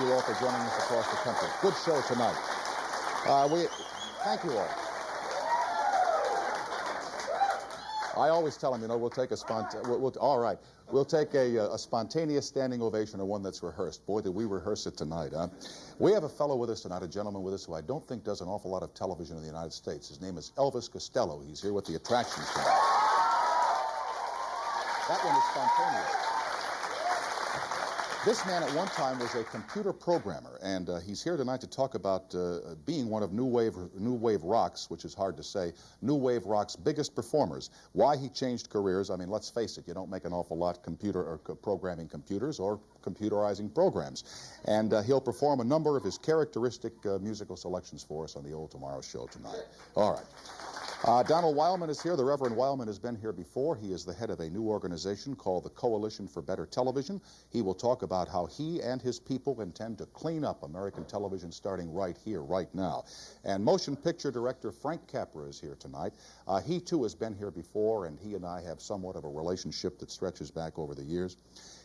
you all for joining us across the country. Good show tonight. Thank you all. I always tell them, you know, we'll take a spontaneous standing ovation or one that's rehearsed. Boy, did we rehearse it tonight, huh? We have a fellow with us tonight, a gentleman with us who I don't think does an awful lot of television in the United States. His name is Elvis Costello. He's here with the attractions tonight. That one is spontaneous. This man at one time was a computer programmer, and he's here tonight to talk about being one of New Wave Rock's, which is hard to say, New Wave Rock's biggest performers. Why he changed careers, I mean, let's face it, you don't make an awful lot programming computers or computerizing programs. And he'll perform a number of his characteristic musical selections for us on the Old Tomorrow Show tonight. All right. Donald Weilman is here. The Reverend Weilman has been here before. He is the head of a new organization called the Coalition for Better Television. He will talk about how he and his people intend to clean up American television starting right here, right now. And motion picture director Frank Capra is here tonight. He, too, has been here before, and he and I have somewhat of a relationship that stretches back over the years.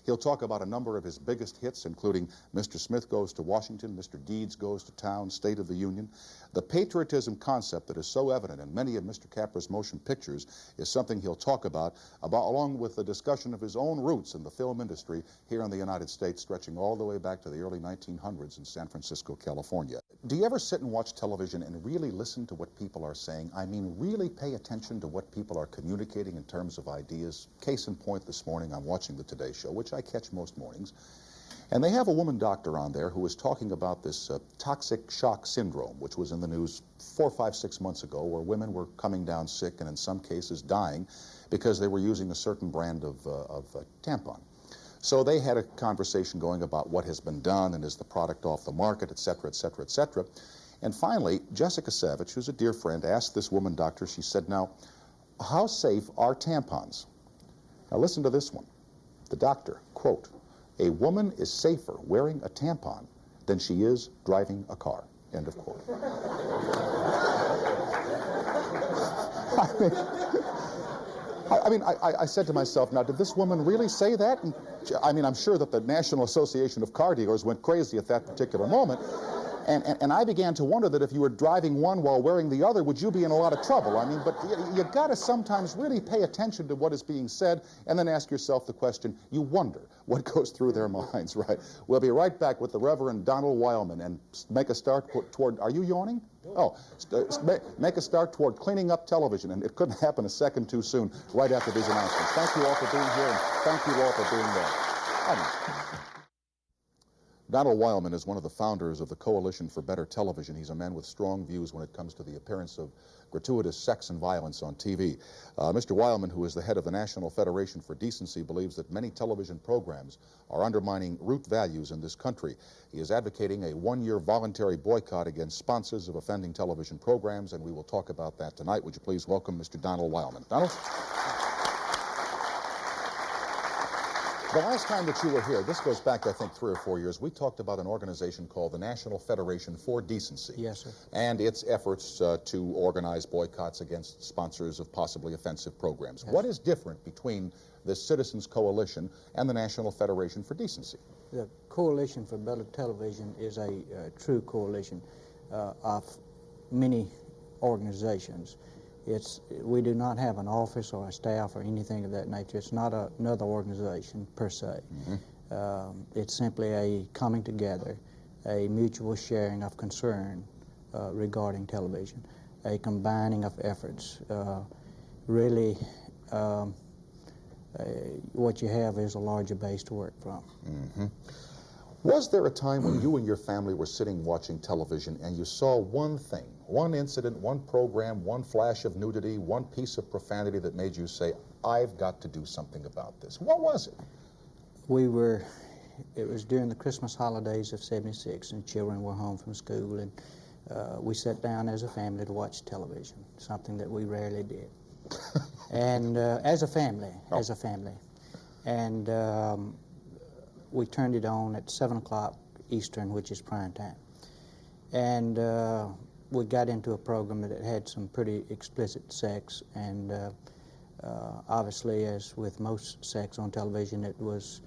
He'll talk about a number of his biggest hits, including Mr. Smith Goes to Washington, Mr. Deeds Goes to Town, State of the Union. The patriotism concept that is so evident in many of Mr. Capra's motion pictures is something he'll talk about along with the discussion of his own roots in the film industry here in the United States, stretching all the way back to the early 1900s in San Francisco, California. Do you ever sit and watch television and really listen to what people are saying? I mean, really pay attention to what people are communicating in terms of ideas? Case in point, this morning I'm watching the Today Show, which I catch most mornings, and they have a woman doctor on there who was talking about this toxic shock syndrome, which was in the news 4, 5, 6 months ago, where women were coming down sick and in some cases dying because they were using a certain brand of tampon. So they had a conversation going about what has been done and is the product off the market, et cetera, et cetera, et cetera. And finally, Jessica Savage, who's a dear friend, asked this woman doctor, she said, now, how safe are tampons? Now listen to this one. The doctor, quote, a woman is safer wearing a tampon than she is driving a car, end of quote. I said to myself, now, did this woman really say that? And, I mean, I'm sure that the National Association of Car Dealers went crazy at that particular moment. And I began to wonder that if you were driving one while wearing the other, would you be in a lot of trouble? I mean, but you got to sometimes really pay attention to what is being said and then ask yourself the question, you wonder what goes through their minds, right? We'll be right back with the Reverend Donald Weilman and make a start toward, are you yawning? Oh, make a start toward cleaning up television, and it couldn't happen a second too soon right after these announcements. Thank you all for being here, and thank you all for being there. Donald Weilman is one of the founders of the Coalition for Better Television. He's a man with strong views when it comes to the appearance of gratuitous sex and violence on TV. Mr. Weilman, who is the head of the National Federation for Decency, believes that many television programs are undermining root values in this country. He is advocating a one-year voluntary boycott against sponsors of offending television programs, and we will talk about that tonight. Would you please welcome Mr. Donald Weilman. Donald? The last time that you were here, this goes back, I think, 3 or 4 years, we talked about an organization called the National Federation for Decency. Yes, sir. And its efforts to organize boycotts against sponsors of possibly offensive programs. Yes. What is different between this Citizens Coalition and the National Federation for Decency? The Coalition for Better Television is a true coalition of many organizations. We do not have an office or a staff or anything of that nature. It's not another organization per se. Mm-hmm. It's simply a coming together, a mutual sharing of concern regarding television, a combining of efforts. Really, what you have is a larger base to work from. Mm-hmm. Was there a time when you and your family were sitting watching television and you saw one thing, one incident, one program, one flash of nudity, one piece of profanity that made you say, I've got to do something about this? What was it? It was during the Christmas holidays of '76, and children were home from school, and we sat down as a family to watch television, something that we rarely did. And as a family. And we turned it on at 7 o'clock Eastern, which is prime time. And we got into a program that had some pretty explicit sex, and obviously, as with most sex on television, it was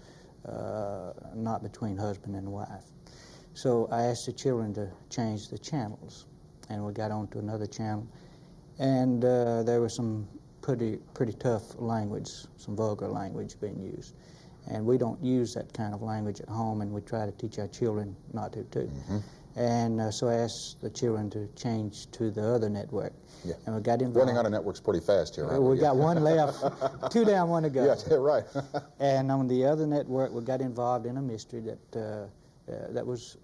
not between husband and wife. So I asked the children to change the channels, and we got on to another channel, and there was some pretty tough language, some vulgar language being used. And we don't use that kind of language at home, and we try to teach our children not to too. And so I asked the children to change to the other network. Yeah. And we got involved. Running out of networks pretty fast here, aren't we got one left, 2 down, 1 to go. Yes, yeah, right. And on the other network, we got involved in a mystery that was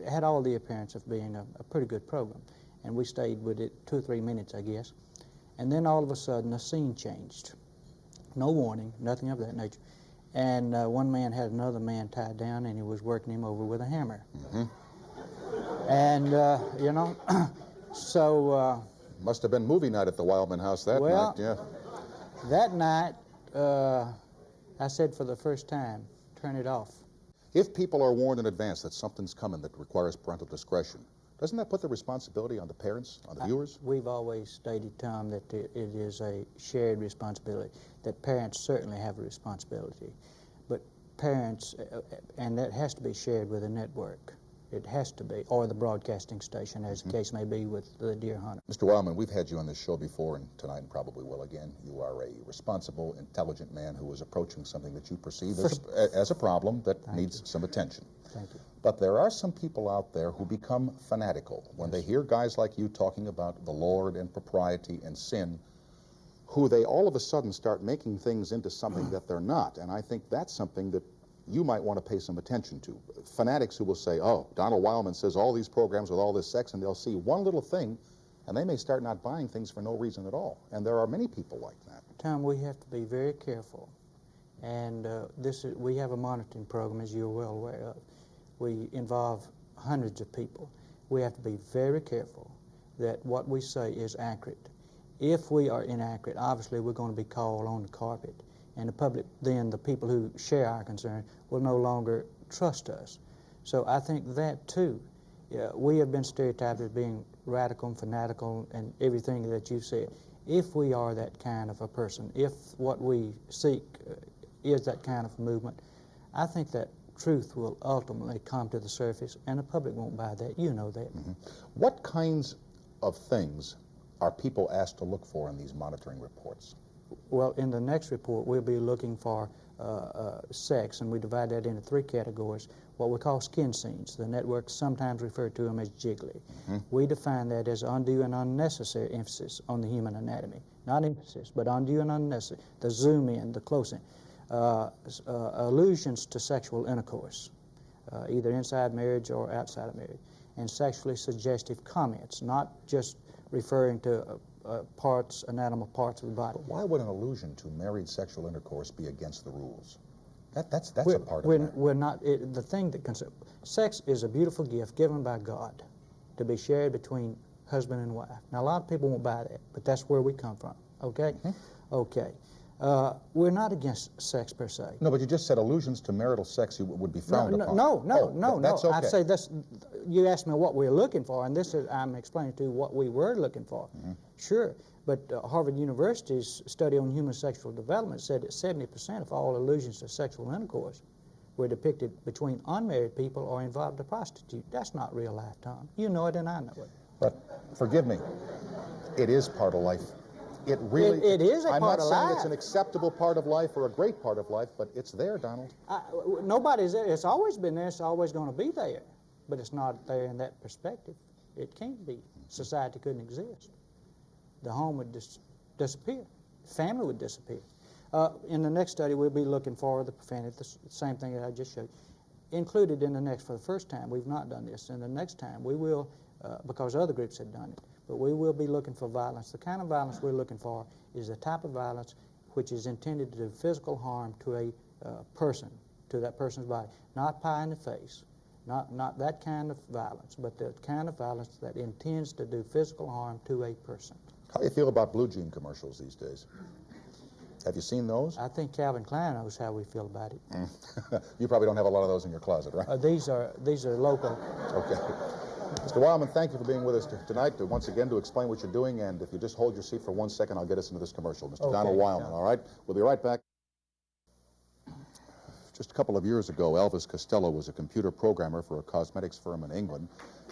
had all the appearance of being a pretty good program. And we stayed with it 2 or 3 minutes, I guess. And then all of a sudden, the scene changed. No warning, nothing of that nature. And one man had another man tied down, and he was working him over with a hammer. And, you know, so... Must have been movie night at the Wildman house that night, yeah. That night, I said for the first time, turn it off. If people are warned in advance that something's coming that requires parental discretion, doesn't that put the responsibility on the parents, on the viewers? We've always stated, Tom, that it is a shared responsibility, that parents certainly have a responsibility. But parents, and that has to be shared with the network. It has to be, or the broadcasting station, as the case may be with the deer hunter. Mr. Weilman, we've had you on this show before, and tonight and probably will again. You are a responsible, intelligent man who is approaching something that you perceive as a problem that needs some attention. Thank you. But there are some people out there who become fanatical when they hear guys like you talking about the Lord and propriety and sin, who they all of a sudden start making things into something that they're not. And I think that's something that you might want to pay some attention to. Fanatics who will say, oh, Donald Weilman says all these programs with all this sex, and they'll see one little thing, and they may start not buying things for no reason at all. And there are many people like that. Tom, we have to be very careful. And we have a monitoring program, as you're well aware of. We involve hundreds of people. We have to be very careful that what we say is accurate. If we are inaccurate, obviously we're going to be called on the carpet. And the public, then the people who share our concern, will no longer trust us. So I think that, too, we have been stereotyped as being radical and fanatical and everything that you've said. If we are that kind of a person, if what we seek is that kind of movement, I think that truth will ultimately come to the surface, and the public won't buy that. You know that. What kinds of things are people asked to look for in these monitoring reports? Well, in the next report, we'll be looking for sex, and we divide that into 3 categories, what we call skin scenes. The networks sometimes refer to them as jiggly. We define that as undue and unnecessary emphasis on the human anatomy. Not emphasis, but undue and unnecessary. The zoom in, the close in. Allusions to sexual intercourse, either inside marriage or outside of marriage. And sexually suggestive comments, not just referring to anatomical parts of the body. Why would an allusion to married sexual intercourse be against the rules? That's a part of it. We're not, the thing that concerns, sex is a beautiful gift given by God to be shared between husband and wife. Now, a lot of people won't buy that, but that's where we come from, okay? Okay. We're not against sex per se. No, but you just said allusions to marital sex would be frowned upon. No. That's okay. I'd say this, you asked me what we're looking for, and this is, I'm explaining to you what we were looking for. Sure, but Harvard University's study on human sexual development said that 70% of all allusions to sexual intercourse were depicted between unmarried people or involved a prostitute. That's not real life, Tom. You know it and I know it. But forgive me, it is part of life. It really it is a I'm part not of saying life. it's an acceptable part of life or a great part of life, but it's there, Donald. Nobody's there. It's always been there. It's always going to be there. But it's not there in that perspective. It can't be. Society couldn't exist. The home would disappear. Family would disappear. In the next study, we'll be looking for the profanity, the same thing that I just showed. Included in the next, for the first time, we've not done this. And the next time, we will, because other groups had done it, but we will be looking for violence. The kind of violence we're looking for is the type of violence which is intended to do physical harm to a person, to that person's body. Not pie in the face, not that kind of violence, but the kind of violence that intends to do physical harm to a person. How do you feel about blue jean commercials these days? Have you seen those? I think Calvin Klein knows how we feel about it. You probably don't have a lot of those in your closet, right? These are local. Okay. Mr. Wildman, thank you for being with us tonight, once again, to explain what you're doing. And if you just hold your seat for 1 second, I'll get us into this commercial. Mr. Okay, Donald Weilman, all right? We'll be right back. Just a couple of years ago, Elvis Costello was a computer programmer for a cosmetics firm in England,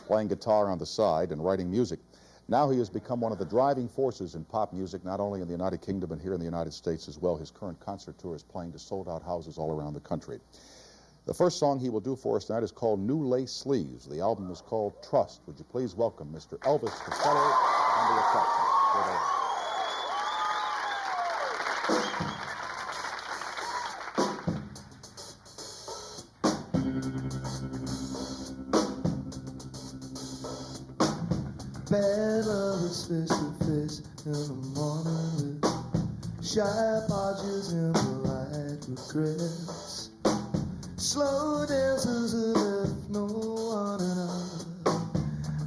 playing guitar on the side and writing music. Now he has become one of the driving forces in pop music, not only in the United Kingdom but here in the United States as well. His current concert tour is playing to sold-out houses all around the country. The first song he will do for us tonight is called New Lace Sleeves. The album is called Trust. Would you please welcome Mr. Elvis Costello and the Attractions. Bad lovers face to face in the morning with shy apologies and polite regrets. Slow dances who left no one enough.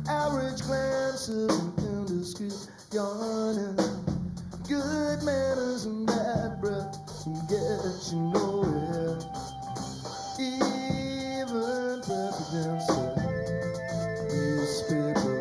Average glances and indiscreet yawning. Good manners and bad breath can get you nowhere. Even presidents say these people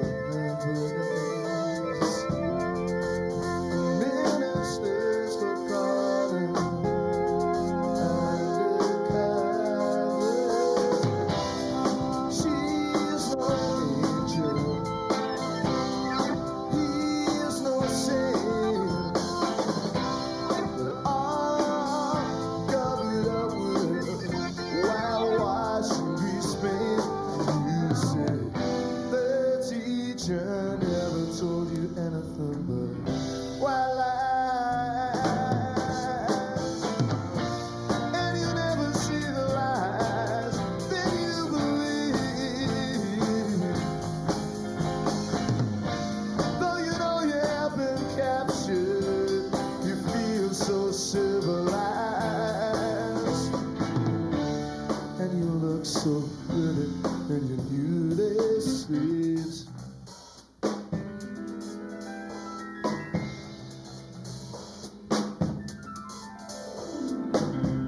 so pretty in your new lace sleeves.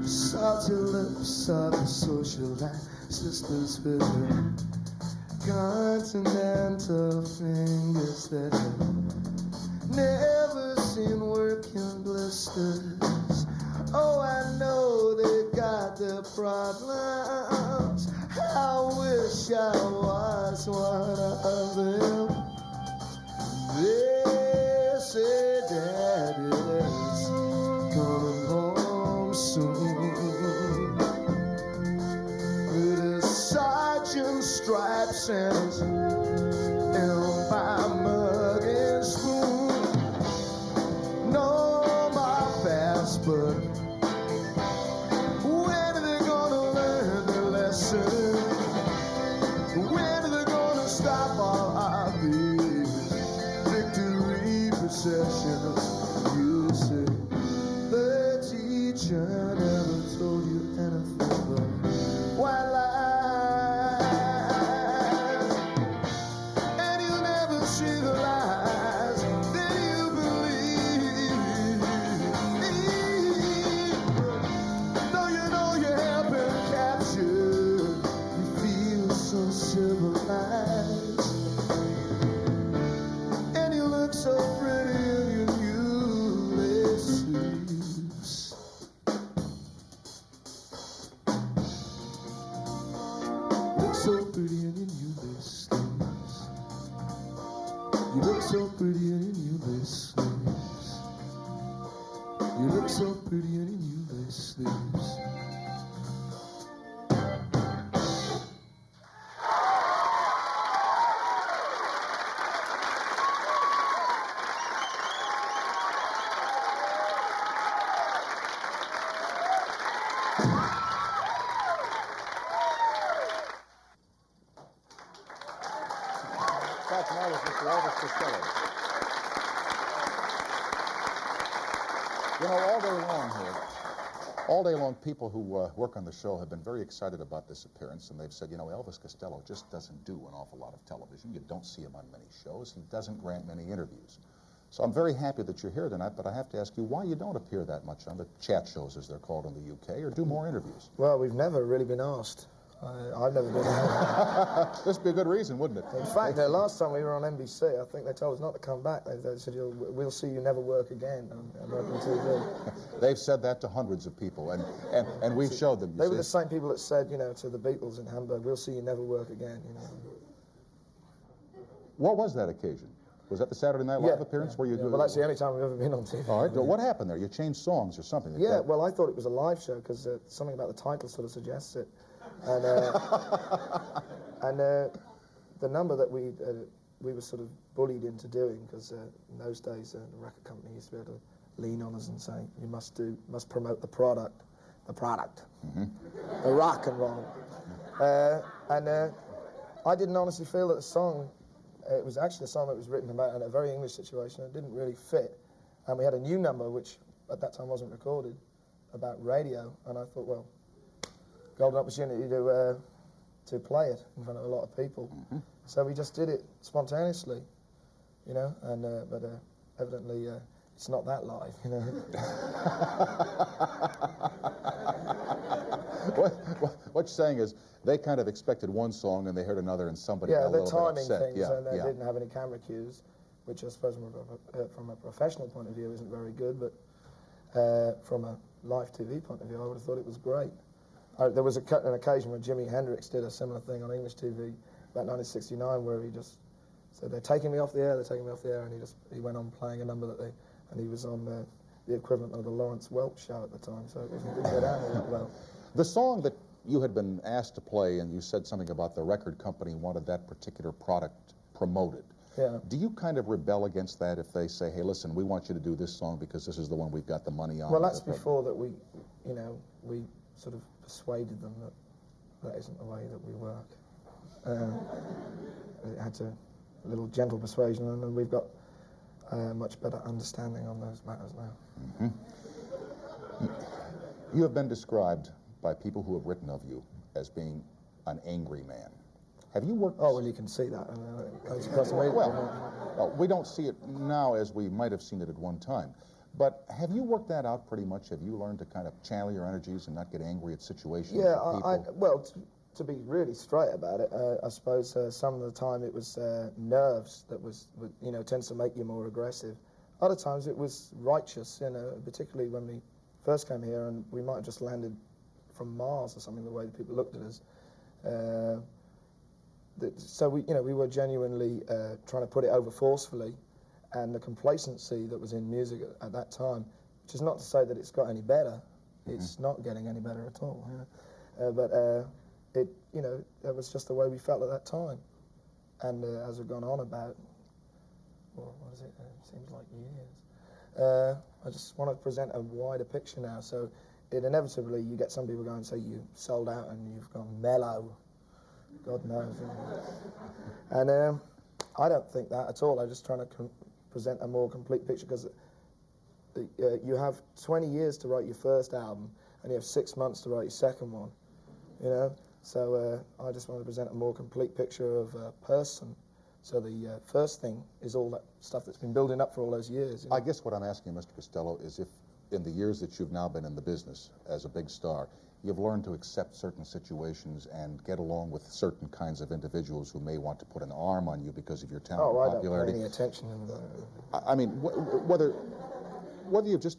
Salty lips are the social life, sisters with her continental fingers that have never seen work in blisters. Oh, I know they got their problems. I wish I was one of them. They say Daddy's coming home soon with his sergeant stripes and his empire mug and spoon. No more fast, but when are they gonna learn their lesson? When are they gonna stop all of these victory processions? You say the teacher never told you anything but white lies, and you'll never see the lies that you believe. Though you know you have been captured, you feel so civilized, and you look so pretty in your new lace sleeves. Look so pretty in your new lace sleeves. You look so pretty in your new lace sleeves. You look so pretty in your new lace sleeves. Back tonight is Mr. Elvis Costello. You know, all day long, people who work on the show have been very excited about this appearance, and they've said, you know, Elvis Costello just doesn't do an awful lot of television. You don't see him on many shows. He doesn't grant many interviews. So I'm very happy that you're here tonight, but I have to ask you why you don't appear that much on the chat shows, as they're called in the UK, or do more interviews. Well, we've never really been asked. I've never been there. This would be a good reason, wouldn't it? In fact, last time we were on NBC, I think they told us not to come back. They said, we'll see you never work again on American TV. They've said that to hundreds of people, and we've showed them. They were the same people that said, you know, to the Beatles in Hamburg, we'll see you never work again, you know. What was that occasion? Was that the Saturday Night Live appearance where you? Well, that's the only time we've ever been on TV. All right. Well, what happened there? You changed songs or something? Like yeah. that? Well, I thought it was a live show because something about the title sort of suggests it, and the number that we were sort of bullied into doing because in those days the record company used to be able to lean on us and say you must promote the product, Mm-hmm. the rock and roll, and I didn't honestly feel that the song. It was actually a song that was written about in a very English situation. It didn't really fit. And we had a new number, which at that time wasn't recorded, about radio. And I thought, well, golden opportunity to play it in front of a lot of people. Mm-hmm. So we just did it spontaneously, you know. And but evidently, it's not that live, you know. What you're saying is they kind of expected one song and they heard another and somebody got a little bit upset. Things, and they didn't have any camera cues, which I suppose from a professional point of view isn't very good, but from a live TV point of view, I would have thought it was great. There was an occasion when Jimi Hendrix did a similar thing on English TV about 1969 where he just said, they're taking me off the air, and he went on playing a number and he was on the equivalent of the Lawrence Welch show at the time, so it didn't go down all that well. The song that you had been asked to play, and you said something about the record company wanted that particular product promoted. Yeah. Do you kind of rebel against that if they say, hey, listen, we want you to do this song because this is the one we've got the money on? Well, that's before that we sort of persuaded them that isn't the way that we work. It had a little gentle persuasion, and we've got much better understanding on those matters now. Mm-hmm. You have been described by people who have written of you as being an angry man. Have you worked... Oh, well, you can see that. It goes across the way. Well, we don't see it now as we might have seen it at one time. But have you worked that out pretty much? Have you learned to kind of channel your energies and not get angry at situations? Yeah, people? to be really straight about it, I suppose some of the time it was nerves that tends to make you more aggressive. Other times it was righteous, particularly when we first came here and we might have just landed from Mars or something, the way people looked at us. So we were genuinely trying to put it over forcefully, and the complacency that was in music at that time, which is not to say that it's got any better. Mm-hmm. It's not getting any better at all. But that was just the way we felt at that time. And as we've gone on about, well, what is it? It seems like years. I just want to present a wider picture now. So inevitably you get some people going and say you sold out and you've gone mellow. God knows. And I don't think that at all. I'm just trying to present a more complete picture because you have 20 years to write your first album and you have 6 months to write your second one, So I just want to present a more complete picture of a person. So the first thing is all that stuff that's been building up for all those years. I guess what I'm asking, Mr. Costello, is if in the years that you've now been in the business as a big star, you've learned to accept certain situations and get along with certain kinds of individuals who may want to put an arm on you because of your talent and popularity. I don't pay any attention. I mean, whether you've just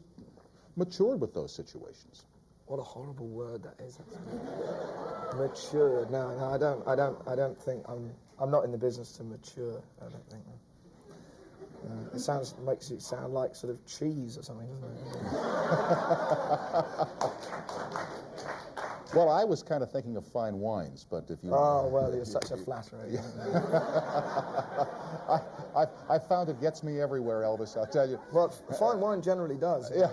matured with those situations. What a horrible word that is. Mature. No, I don't think I'm not in the business to mature. I don't think. It makes it sound like sort of cheese or something, doesn't it? Well, I was kind of thinking of fine wines, but if you... Oh, well, you're such a flatterer. Yeah. I found it gets me everywhere, Elvis, I'll tell you. Well, fine wine generally does. Yeah.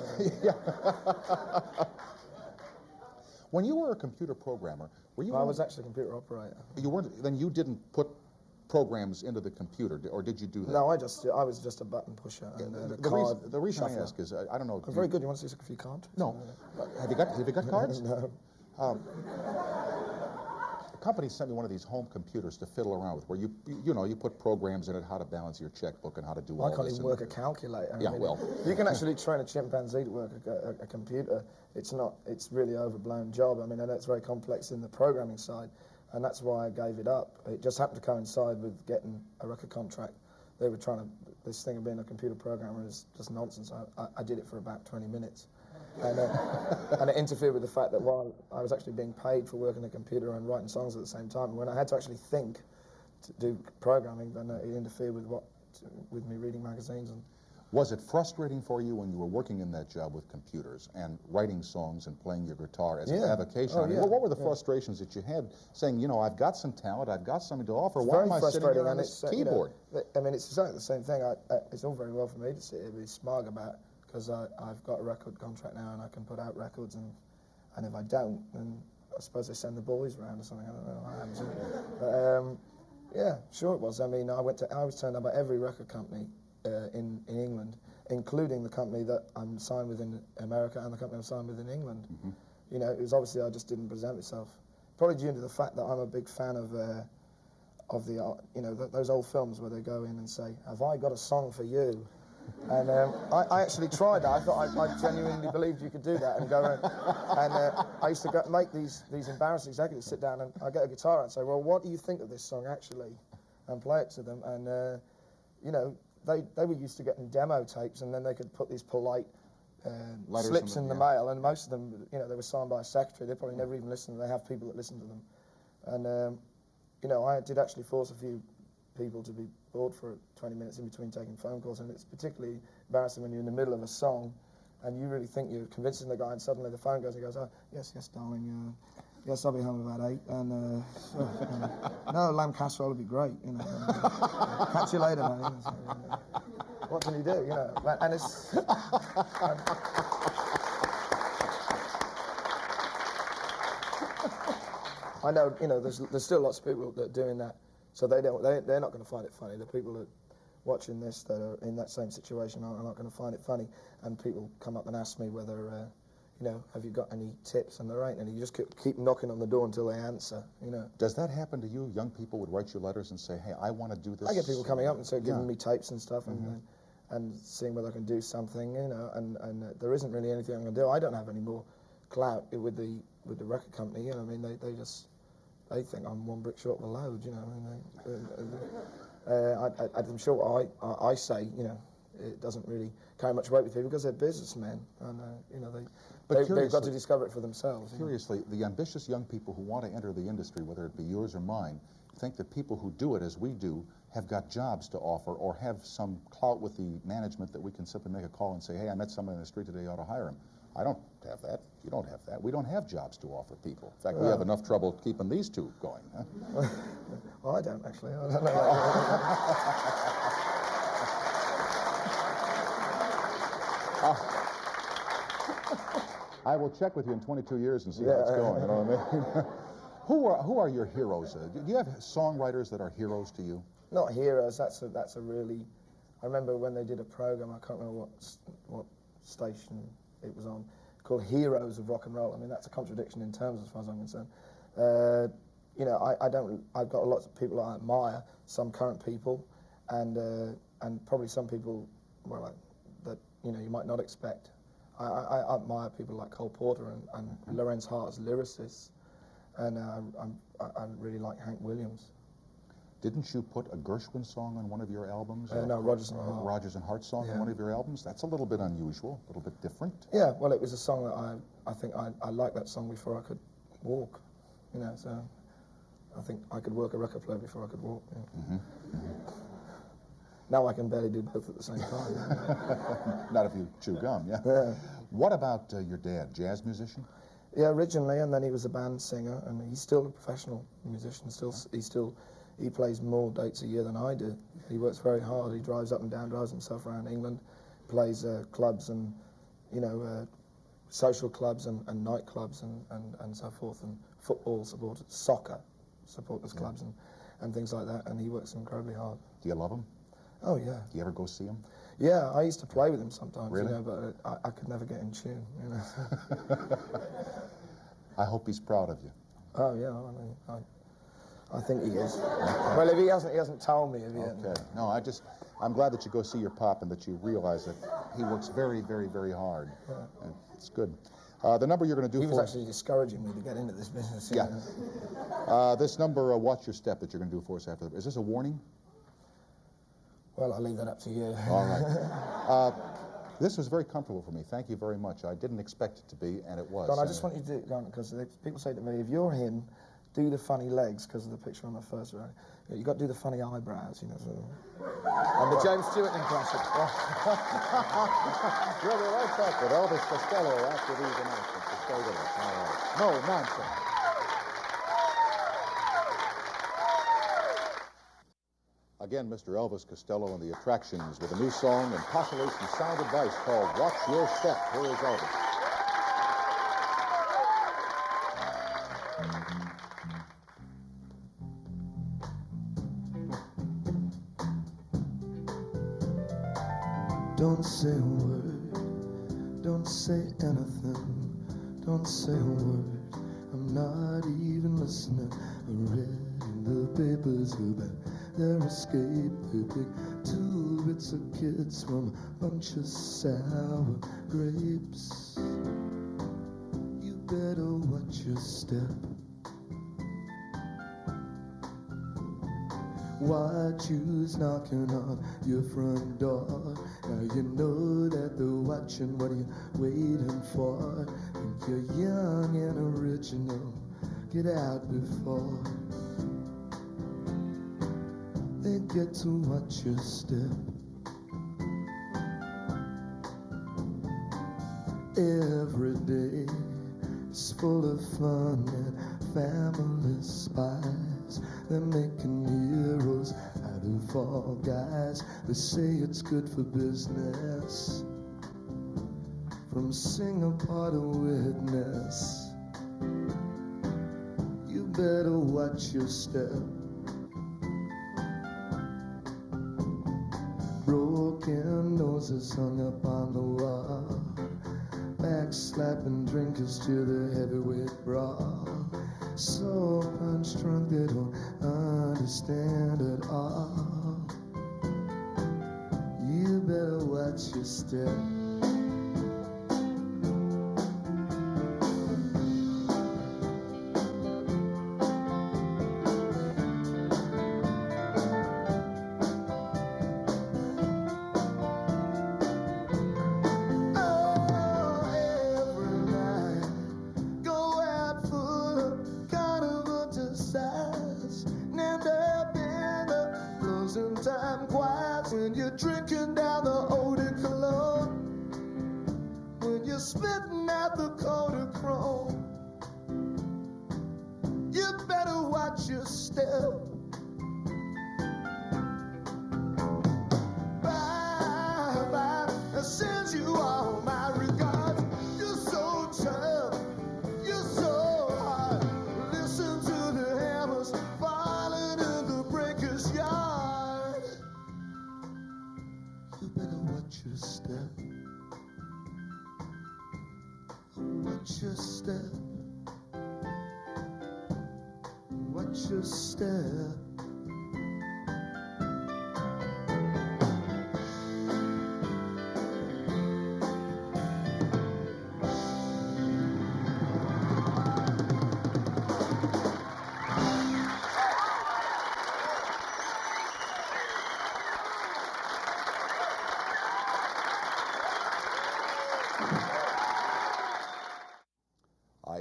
When you were a computer programmer, were you... I was actually a computer operator. You weren't... Then you didn't put programs into the computer, or did you do that? No, I was just a button pusher and a card the reason shuffler. I ask is, I don't know... Very good. You want to see a few cards? No. Have you got cards? No. company sent me one of these home computers to fiddle around with, where you put programs in it, how to balance your checkbook and how to do all I this. can't even work a calculator. Yeah, I mean, well. you can actually train a chimpanzee to work a computer. It's really overblown job. I mean, I know it's very complex in the programming side, and that's why I gave it up. It just happened to coincide with getting a record contract. They were trying to, this thing of being a computer programmer is just nonsense. I did it for about 20 minutes. And it interfered with the fact that while I was actually being paid for working a computer and writing songs at the same time, when I had to actually think to do programming, then it interfered with me reading magazines. And Was it frustrating for you when you were working in that job with computers and writing songs and playing your guitar as an avocation? Oh, I mean, yeah. what were the frustrations that you had saying, I've got some talent, I've got something to offer, why am I sitting frustrating, here on and this it's, keyboard? I mean, it's exactly the same thing. It's all very well for me to sit here and be smug about it, because I've got a record contract now and I can put out records, and if I don't, then I suppose they send the boys around or something. I don't know what happens. But yeah, sure it was. I mean, I was turned down by every record company in England, including the company that I'm signed with in America and the company I'm signed with in England. Mm-hmm. It was obviously I just didn't present myself. Probably due to the fact that I'm a big fan of the those old films where they go in and say, "Have I got a song for you?" And I actually tried that. I thought I genuinely believed you could do that and go in. And I used to make these embarrassing executives sit down, and I get a guitar and say, "Well, what do you think of this song actually?" and play it to them. And they were used to getting demo tapes, and then they could put these polite slips in the mail, and most of them, they were signed by a secretary. They probably never even listened. They have people that listen to them. And I did actually force a few people to be bored for 20 minutes in between taking phone calls, and it's particularly embarrassing when you're in the middle of a song and you really think you're convincing the guy, and suddenly the phone goes and he goes, "Oh, yes, darling, yes, I'll be home about 8, and no, lamb casserole would be great, catch you later, man." What can you do, and it's... I know, there's still lots of people that are doing that, so they're not going to find it funny. The people that watching this that are in that same situation are not going to find it funny, and people come up and ask me whether, have you got any tips, and there ain't any. You just keep knocking on the door until they answer, Does that happen to you? Young people would write you letters and say, "Hey, I want to do this." I get people coming up and giving me tapes and stuff, and seeing whether I can do something, and there isn't really anything I'm going to do. I don't have any more clout with the record company, I mean, they think I'm one brick short of a load, I'm sure what I say, it doesn't really carry much weight with people because they're businessmen, and they've got to discover it for themselves. Curiously, the ambitious young people who want to enter the industry, whether it be yours or mine, think that people who do it as we do have got jobs to offer or have some clout with the management that we can simply make a call and say, "Hey, I met somebody in the street today, you ought to hire him." I don't have that. You don't have that. We don't have jobs to offer people. In fact, we have enough trouble keeping these two going. Huh? Well, I don't actually. I don't know. I will check with you in 22 years and see how it's going. You know what I mean? Who are your heroes? Do you have songwriters that are heroes to you? Not heroes. That's a really. I remember when they did a program. I can't remember what station it was on, called Heroes of Rock and Roll. I mean, that's a contradiction in terms as far as I'm concerned. I've got lots of people I admire, some current people, and probably some people, that you might not expect. I admire people like Cole Porter and Lorenz Hart as lyricists, and I really like Hank Williams. Didn't you put a Gershwin song on one of your albums? No, Rodgers and Hart. Rodgers and Hart song on one of your albums? That's a little bit unusual, a little bit different. Yeah, well, it was a song that I think I liked that song before I could walk, so I think I could work a record player before I could walk. Yeah. Mm-hmm. Mm-hmm. Now I can barely do both at the same time. Not if you chew gum, yeah. What about your dad, jazz musician? Yeah, originally, and then he was a band singer, and he's still a professional musician. He plays more dates a year than I do. He works very hard. He drives up and down, drives himself around England, plays clubs and, social clubs and nightclubs and so forth, and football supporters, soccer supporters clubs and things like that, and he works incredibly hard. Do you love him? Oh, yeah. Do you ever go see him? Yeah, I used to play with him sometimes, really? But I could never get in tune, I hope he's proud of you. Oh, yeah, I mean, I think he is. Well, if he hasn't told me if he hasn't. Okay. No, I'm glad that you go see your pop and that you realize that he works very, very, very hard. Yeah. And it's good. The number you're going to do He was for actually discouraging me to get into this business. Yeah. This number, Watch Your Step, that you're going to do for us after. Is this a warning? Well, I'll leave that up to you. All right. This was very comfortable for me. Thank you very much. I didn't expect it to be, and it was. Don, I just want you to do, because people say to me, if you're him, do the funny legs because of the picture on the first row. You've got to do the funny eyebrows, you know. So. And the James Stewart impression. We'll be right back with Elvis Costello after these announcements. So stay with us. All right. No nonsense. Again, Mr. Elvis Costello and the Attractions with a new song and possibly some sound advice called Watch Your Step. Here is Elvis. Don't say a word, don't say anything, don't say a word. I'm not even listening. I read in the papers about their escape. They picked 2 bits of kids from a bunch of sour grapes. You better watch your step. Watch who's knocking on your front door. Now you know that they're watching. What are you waiting for? Think you're young and original. Get out before they get to watch your step. Every day is full of fun and family spies. They're making heroes out of all guys. They say it's good for business. From Singapore to Witness, you better watch your step. Broken noses hung up on the wall, backslapping drinkers to the heavyweight brawl. So punch drunk they don't understand at all. You better watch your step. When you're drinking down the eau de cologne, when you're spitting out the Kodachrome, you better watch your step. Bye bye, I send you all my regards. You're so tough, you're so hard. Listen to the hammers falling in the breaker's yard. You better watch your step. Watch your step. Watch your step.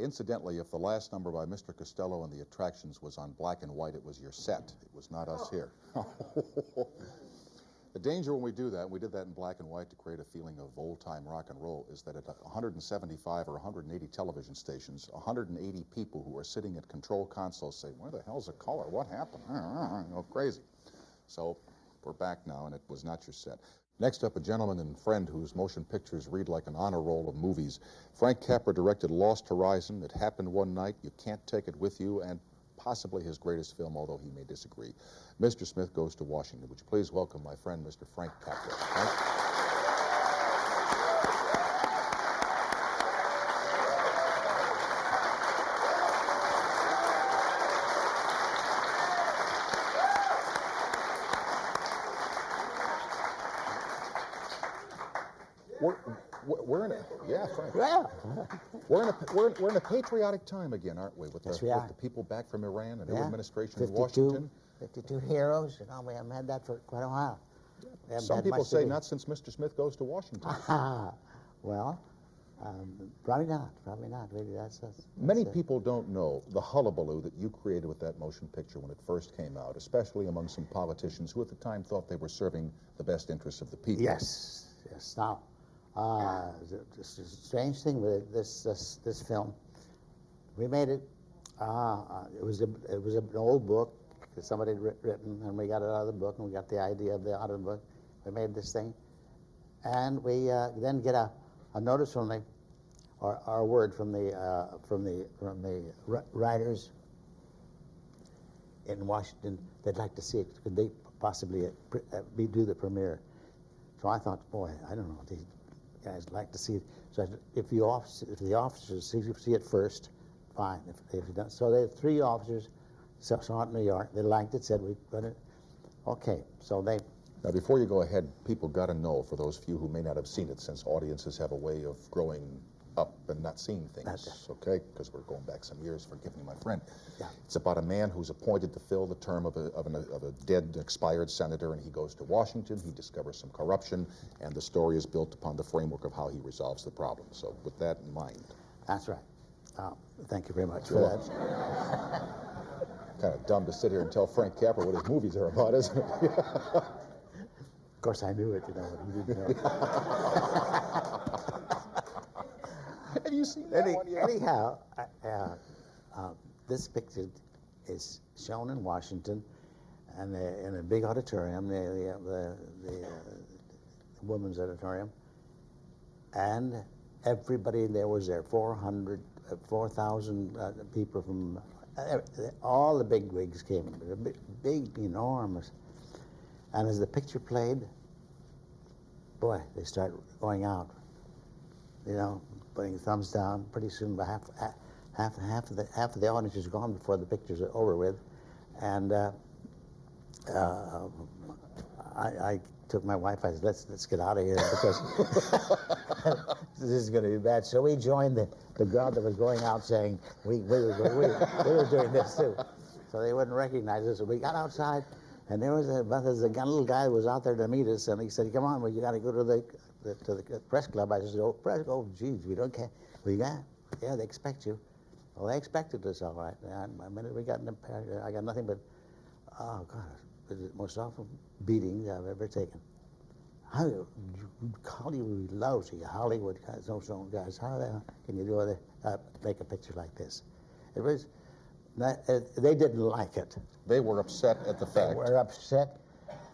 Incidentally, if the last number by Mr. Costello and the Attractions was on black and white, it was your set. It was not us here. The danger when we do that, we did that in black and white to create a feeling of old-time rock and roll, is that at 175 or 180 television stations, 180 people who are sitting at control consoles say, where the hell's the color? What happened? Go crazy. So we're back now, and it was not your set. Next up, a gentleman and friend whose motion pictures read like an honor roll of movies. Frank Capra directed Lost Horizon, It Happened One Night, You Can't Take It With You, and possibly his greatest film, although he may disagree. Mr. Smith Goes to Washington. Would you please welcome my friend, Mr. Frank Capra. Frank? We're in a, yeah, Frank. Well, We're in a patriotic time again, aren't we? With Yes, the, we with are. the people back from Iran, a new yeah, administration in 52, Washington. 52 heroes. You know, we haven't had that for quite a while. We haven't Some had people much to say do. not since Mr. Smith goes to Washington. Well, probably not. Probably not. Really, that's Many people don't know the hullabaloo that you created with that motion picture when it first came out, especially among some politicians who at the time thought they were serving the best interests of the people. Yes, yes. Now, this is a strange thing with this film. We made it. It was an old book that somebody had written, and we got it out of the book, and we got the idea of out of the book. We made this thing, and we then get a notice from the, or a word from the writers in Washington. They'd like to see it. Could they possibly do the premiere? So I thought, boy, I don't know. These guys like to see it. So I said, if the officers see it first, fine. If you don't, so they had 3 officers saw it in New York. They liked it. Said we put it. Okay. So they. Now, before you go ahead, people got to know, for those few who may not have seen it, since audiences have a way of growing up and not seeing things, okay? Because we're going back some years, forgive me, my friend. Yeah. It's about a man who's appointed to fill the term of a dead, expired senator, and he goes to Washington, he discovers some corruption, and the story is built upon the framework of how he resolves the problem. So with that in mind. That's right. Thank you very much You're for that. Kind of dumb to sit here and tell Frank Capra what his movies are about, isn't it? Of course, I knew it, you know, but he didn't know. Have you seen that one yet? Anyhow, this picture is shown in Washington, and in a big auditorium, the women's auditorium, and everybody there was there. 4,000 people from all the big wigs came. Big, enormous. And as the picture played, boy, they start going out, you know, putting thumbs down. Pretty soon, half of the audience is gone before the picture's over with, and I took my wife. I said, "Let's get out of here because this is going to be bad." So we joined the crowd that was going out, saying we were doing this too, so they wouldn't recognize us. So we got outside. And there was a little guy that was out there to meet us, and he said, "Come on, well, you got to go to the press club." I said, "Oh, geez, we don't care." Well, you got? Yeah, they expect you. Well, they expected us, all right. And the minute we got in the, I got nothing but, oh God, it was the most awful beating I've ever taken. Hollywood loves you, Hollywood guys, those guys. How the hell can you do make a picture like this? It was. They didn't like it. They were upset at the fact. They were upset,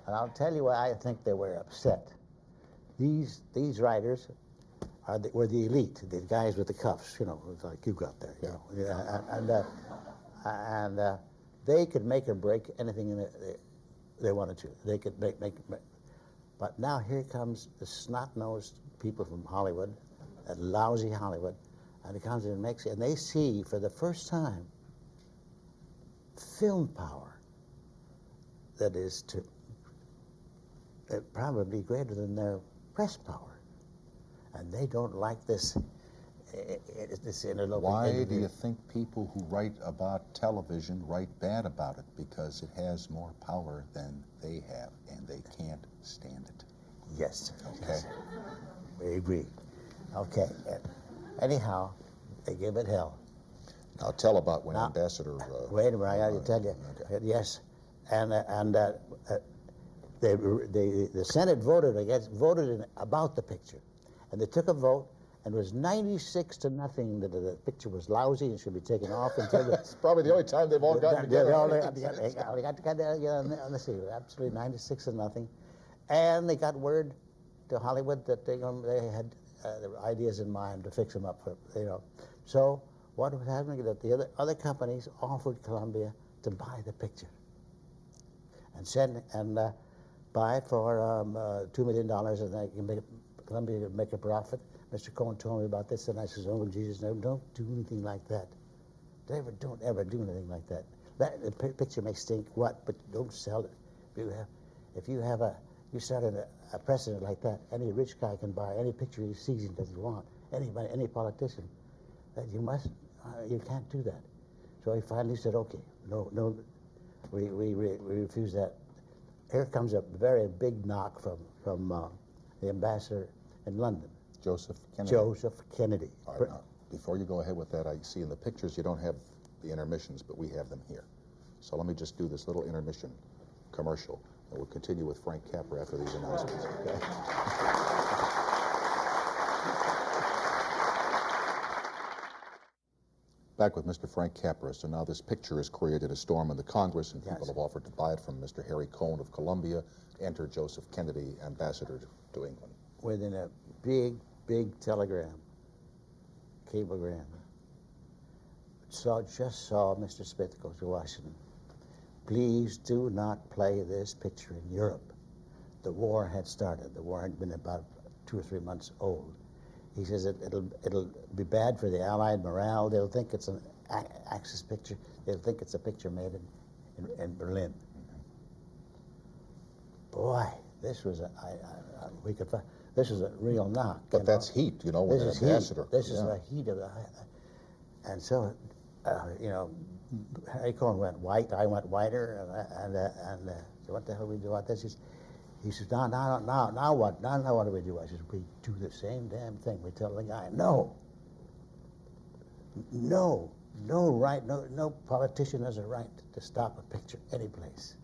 and I'll tell you why I think they were upset. These writers were the elite, the guys with the cuffs, you know, like you got there, you know, and they could make or break anything they wanted to. They could make. But now here comes the snot-nosed people from Hollywood, that lousy Hollywood, and it comes and makes it, and they see for the first time film power that is probably greater than their press power, and they don't like this interloping. Why do you think people who write about television write bad about it? Because it has more power than they have, and they can't stand it. Yes. Okay. Yes. We agree. Okay. Anyhow, they give it hell. Now tell about when Now, Ambassador. Wait a minute, I got to tell you. Okay. Yes, and the Senate voted about the picture, and they took a vote, and it was 96-0 that the picture was lousy and should be taken off until the. It's probably the only time they've all gotten together. They got together on the sea, absolutely 96-0, and they got word to Hollywood that they had their ideas in mind to fix them up for, you know, so. What was happening is that the other companies offered Columbia to buy the picture and buy it for $2 million, and they can Columbia could make a profit. Mr. Cohen told me about this, and I said, "Oh Jesus, no, don't do anything like that. Don't ever do anything like that. The picture may stink, but don't sell it. If you have you started a precedent like that. Any rich guy can buy any picture he sees and doesn't want. Anybody, any politician. That you can't do that. So he finally said, okay, no, we refuse that. Here comes a very big knock from the ambassador in London. Joseph Kennedy. Joseph Kennedy. All right, now, before you go ahead with that, I see in the pictures you don't have the intermissions, but we have them here. So let me just do this little intermission commercial, and we'll continue with Frank Capra after these announcements, okay? Back with Mr. Frank Capra. So now this picture has created a storm in the Congress, and people have offered to buy it from Mr. Harry Cohn of Columbia. Enter Joseph Kennedy, ambassador to England. Within a big telegram, cablegram, just saw Mr. Smith go to Washington. Please do not play this picture in Europe. The war had started. The war had been about 2 or 3 months old. He says it'll be bad for the Allied morale. They'll think it's an Axis picture. They'll think it's a picture made in Berlin. Boy, this was this was a real knock. But that's heat, you know, when an ambassador. This is the heat of the. And so, Harry Cohn went white. I went whiter, and so what the hell do we do about this? He says, now what? Now what do we do? I said, we do the same damn thing. We tell the guy, no politician has a right to stop a picture any place.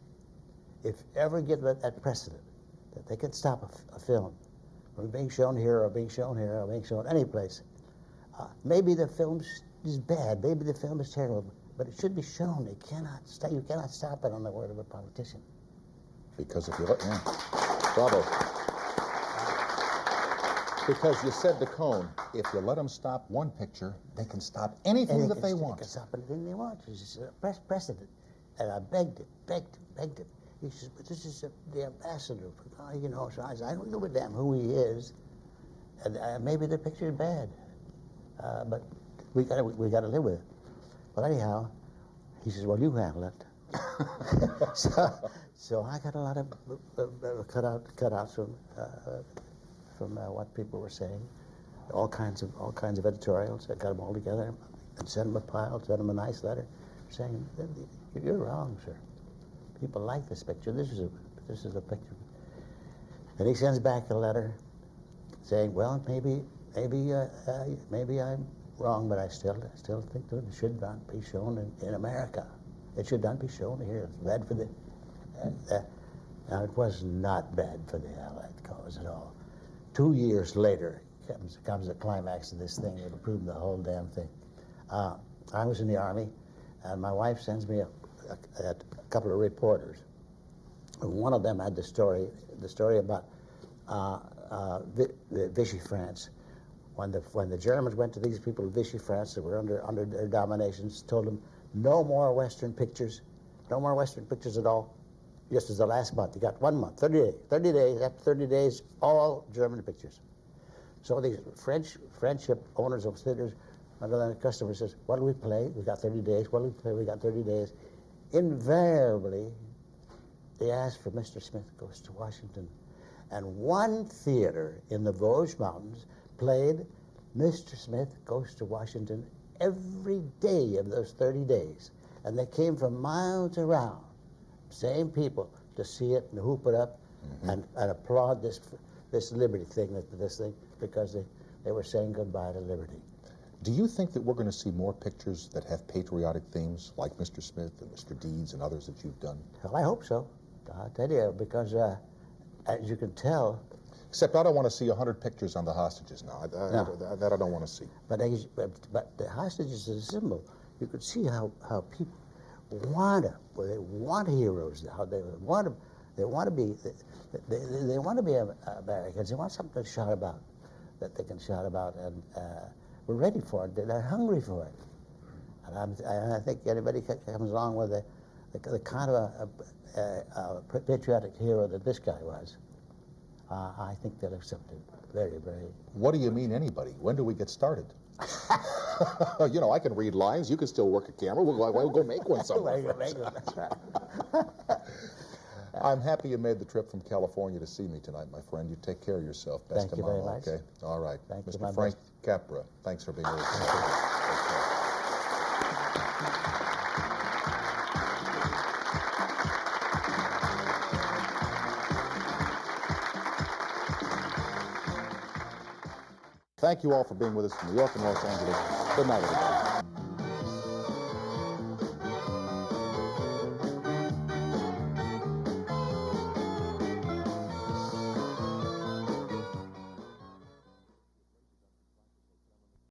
If ever get that precedent that they can stop a film from being shown here or being shown here or being shown any place, maybe the film is bad, maybe the film is terrible, but it should be shown. You cannot stop it on the word of a politician. Because if you let, bravo. Because you said to Cohn, if you let them stop one picture, they can stop anything that they want. They can stop anything they want. This is a precedent. And I begged him. He says, but this is the ambassador. So I said, I don't give a damn who he is. And maybe the picture is bad. But we got to live with it. But anyhow, he says, well, you handle it. So I got a lot of cutouts from what people were saying, all kinds of editorials. I got them all together and sent them a pile, sent them a nice letter, saying, "You're wrong, sir. People like this picture. This is a picture." And he sends back a letter saying, "Well, maybe I'm wrong, but I still think that it should not be shown in America. It should not be shown here. It's bad for the." Now, it was not bad for the Allied cause at all. 2 years later comes the climax of this thing. It'll prove the whole damn thing. I was in the Army, and my wife sends me a couple of reporters. One of them had the story about Vichy France. When the Germans went to these people of Vichy France that were under their dominations, told them, no more Western pictures at all. Just as the last month, you got 1 month, 30 days. 30 days, after 30 days, all German pictures. So these friendship owners of theaters, another customer says, what do we play? We got 30 days. What do we play? We got 30 days. Invariably, they ask for Mr. Smith Goes to Washington. And one theater in the Vosges Mountains played Mr. Smith Goes to Washington every day of those 30 days. And they came from miles around, same people, to see it and hoop it up and applaud this liberty thing, because they were saying goodbye to liberty. Do you think that we're going to see more pictures that have patriotic themes, like Mr. Smith and Mr. Deeds and others that you've done? Well, I hope so. I'll tell you, because as you can tell... Except I don't want to see 100 pictures on the hostages now. That I don't want to see. But the hostages is a symbol. You could see how people want heroes. How they want to be Americans. They want something to shout about, that they can shout about, and we're ready for it. They're hungry for it. And I think anybody comes along with the kind of a patriotic hero that this guy was, I think they'll accept it very, very... What do you mean, anybody? When do we get started? You know, I can read lines. You can still work a camera. We'll go make one somewhere. That's right. I'm happy you made the trip from California to see me tonight, my friend. You take care of yourself. Best Thank you tomorrow, very much. okay? All right. Thank you, Mr. my Frank best. Capra, thanks for being with us tonight. Thank you all for being with us from New York and Los Angeles. Good night, everybody.